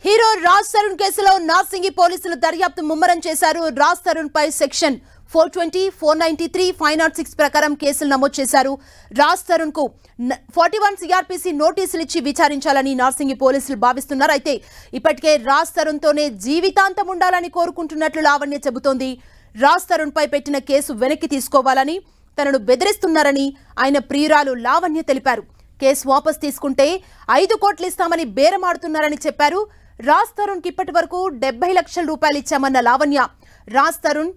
Hero Raj Tarun కేసులో నార్సింగి పోలీసులు దర్యాప్తు ముమ్మరం చేశారు. రాజ్ తరుణ్ పై సెక్షన్ 420, 493, 506 ప్రకారం కేసులు నమోదు చేశారు. రాజ్ తరుణ్ కు 41 సిఆర్పిసి నోటీసులు ఇచ్చి విచారించాలని నార్సింగి పోలీసులు భావిస్తున్నారు. అయితే ఇప్పటికే రాజ్ తరుణ్ తోనే జీవితాంతం ఉండాలని కోరుకుంటున్నట్లు లావణ్య చెబుతోంది. రాజ్ తరుణ్ పై పెట్టిన కేసు వెనక్కి తీసుకోవాలని, తనను బెదిరిస్తున్నారని ఆయన ప్రియురాలు లావణ్య తెలిపారు. కేసు వాపస్ తీసుకుంటే 5 కోట్లు ఇస్తామని బేరమాడుతున్నారని చెప్పారు. రాజ్ తరుణ్ కి ఇప్పటి వరకు 70 లక్షల రూపాయలు ఇచ్చామన్న లావణ్య, రాజ్ తరుణ్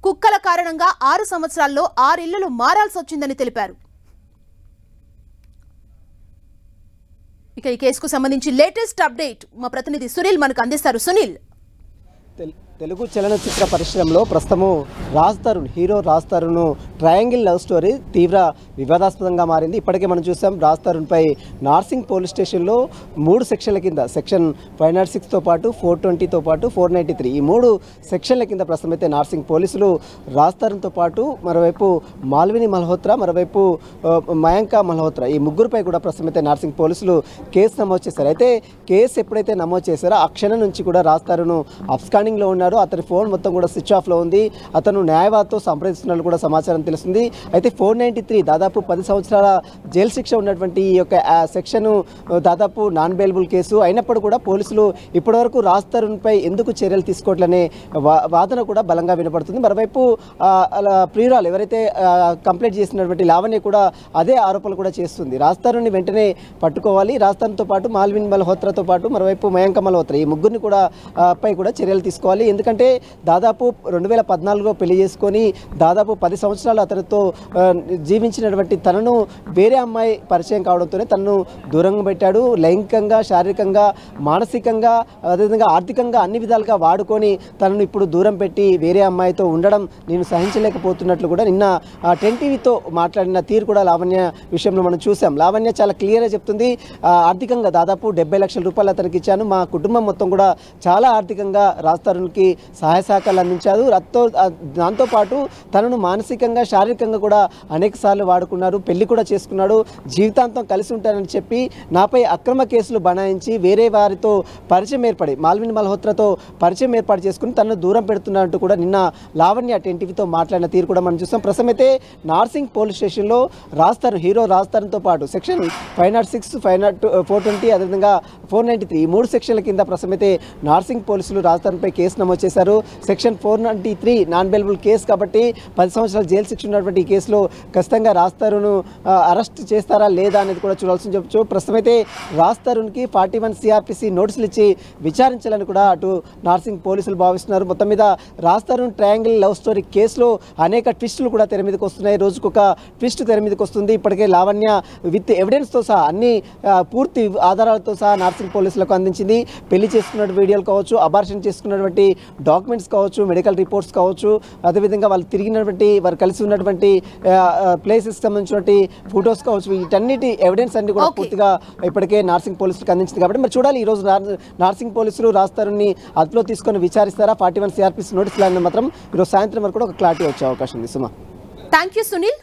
కుక్కల కారణంగా 6 సంవత్సరాల్లో 6 ఇళ్లు మారాల్సి వచ్చిందని తెలిపారు. ఇక ఈ కేసుకు సంబంధించి లేటెస్ట్ అప్డేట్ మా ప్రతినిధి సునీల్ మనకు అందిస్తారు. సునీల్, తెలుగు చలనచిత్ర పరిశ్రమలో ప్రస్తుతము hero Raj Tarun triangle love story తీవ్ర వివాదాస్పదంగా మారింది. ఇప్పటికే మనం చూసాం రాజ్ తరుణ్ పై నార్సింగ్ పోలీస్ స్టేషన్లో 3 సెక్షన్ల కింద సెక్షన్ 506తో పాటు 420తో పాటు 493 ఈ 3 సెక్షన్ల కింద ప్రస్తుతం అయితే నార్సింగ్ పోలీసులు రాజ్ తరుణ్తో పాటు మరోవైపు మాల్విని మల్హోత్రా, మరోవైపు మయాంక మల్హోత్రా ఈ ముగ్గురుపై కూడా ప్రస్తుతం అయితే నార్సింగ్ పోలీసులు కేసు నమోదు చేశారు. అయితే కేసు ఎప్పుడైతే నమోదు చేశారో ఆ క్షణం నుంచి కూడా రాజ్ తరుణ్ అబ్స్కాండింగ్లో ఉన్నారు. అతని ఫోన్ మొత్తం కూడా స్విచ్ ఆఫ్లో ఉంది. అతను న్యాయవాదితో సంప్రదిస్తున్నట్లు కూడా సమాచారం తెలుస్తుంది. అయితే 493 దాదాపు 10 సంవత్సరాల జైలు శిక్ష ఉన్నటువంటి ఈ యొక్క సెక్షన్ దాదాపు నాన్ బెయిలబుల్ కేసు అయినప్పుడు కూడా పోలీసులు ఇప్పటివరకు రాజ్ తరుణ్పై ఎందుకు చర్యలు తీసుకోవట్లనే వాదన కూడా బలంగా వినపడుతుంది. మరోవైపు ప్రియురాలు ఎవరైతే కంప్లైంట్ చేసినటువంటి లావణ్య కూడా అదే ఆరోపణలు కూడా చేస్తుంది. రాజ్ తరుణ్ని వెంటనే పట్టుకోవాలి, రాజ్ తరుణ్తో పాటు మాల్విన్ మల్హోత్రాతో పాటు మరోవైపు మయాంక మల్హోత్రా ఈ ముగ్గురిని కూడా పై కూడా చర్యలు తీసుకోవాలి. ఎందుకంటే దాదాపు 2014లో పెళ్లి చేసుకొని దాదాపు 10 సంవత్సరాలు అతనితో జీవించినటువంటి తనను వేరే అమ్మాయి పరిచయం కావడంతోనే తనను దూరంగా పెట్టాడు. లైంగికంగా, శారీరకంగా, మానసికంగా, అదేవిధంగా ఆర్థికంగా అన్ని విధాలుగా వాడుకొని తనను ఇప్పుడు దూరం పెట్టి వేరే అమ్మాయితో ఉండడం నేను సహించలేకపోతున్నట్లు కూడా నిన్న 10 టీవీతో మాట్లాడిన తీరు కూడా లావణ్య విషయంలో మనం చూసాం. లావణ్య చాలా క్లియర్గా చెప్తుంది, ఆర్థికంగా దాదాపు 70 లక్షల రూపాయలు అతనికి ఇచ్చాను, మా కుటుంబం మొత్తం కూడా చాలా ఆర్థికంగా రాజ్ తరుణ్కి సహాయ సహకారాలు అందించారు. దాంతోపాటు తనను మానసికంగా, శారీరకంగా కూడా అనేక సార్లు వాడుకున్నారు, పెళ్లి కూడా చేసుకున్నాడు, జీవితాంతం కలిసి ఉంటానని చెప్పి నాపై అక్రమ కేసులు బనాయించి వేరే వారితో పరిచయం ఏర్పడి మాల్విన్ మల్హోత్రాతో పరిచయం ఏర్పాటు చేసుకుని తనను దూరం పెడుతున్నట్టు కూడా నిన్న లావణ్య 10 టీవీతో మాట్లాడిన తీరు కూడా మనం చూస్తాం. ప్రస్తుతం అయితే నార్సింగ్ పోలీస్ స్టేషన్లో హీరో రాజ్ తరుణ్తో పాటు సెక్షన్ 506, 420 అదేవిధంగా 493 ఈ 3 సెక్షన్ల కింద ప్రస్తుతం అయితే నార్సింగ్ పోలీసులు రాజ్ తరుణ్పై కేసు నమోదు చేశారు. సెక్షన్ 493 నాన్ బెయిలబుల్ కేసు కాబట్టి 10 సంవత్సరాల జైలు శిక్ష ఉన్నటువంటి ఈ కేసులో ఖచ్చితంగా రాజ్ తరుణ్ అరెస్ట్ చేస్తారా లేదా అనేది కూడా చూడాల్సి చెప్పచ్చు. ప్రస్తుతం అయితే రాజ్ తరుణ్కి 41 సిఆర్పిసి నోటీసులు ఇచ్చి విచారించాలని కూడా అటు నార్సింగ్ పోలీసులు భావిస్తున్నారు. మొత్తం మీద Raj Tarun triangle love story కేసులో అనేక ట్విస్టులు కూడా తెర మీదకి వస్తున్నాయి. రోజుకొక ట్విస్ట్ తెర మీదకి వస్తుంది. ఇప్పటికే లావణ్య విత్ ఎవిడెన్స్తో సహా అన్ని పూర్తి ఆధారాలతో సహా నార్సింగ్ పోలీసులకు అందించింది. పెళ్లి చేసుకున్న వీడియోలు కావచ్చు, అబార్షన్ చేసుకున్నటువంటి డాక్యుమెంట్స్ కావచ్చు, మెడికల్ రిపోర్ట్స్ కావచ్చు, అదేవిధంగా వాళ్ళు తిరిగినటువంటి వారు కలిసి ఉన్నటువంటి ప్లేసెస్ సంబంధించినటువంటి ఫొటోస్ కావచ్చు, వీటన్నిటి ఎవిడెన్స్ అన్ని కూడా పూర్తిగా ఇప్పటికే నార్సింగ్ పోలీసులకు అందించింది. కాబట్టి మరి చూడాలి ఈరోజు నార్సింగ్ పోలీసులు రాజ్ తరుణ్ని అదుపులో తీసుకొని విచారిస్తారా, 41 సిఆర్పిసి నోటీసులు మాత్రం ఈరోజు సాయంత్రం వరకు కూడా ఒక క్లారిటీ వచ్చే అవకాశం ఉంది. సుమా, థ్యాంక్ యూ సునీల్.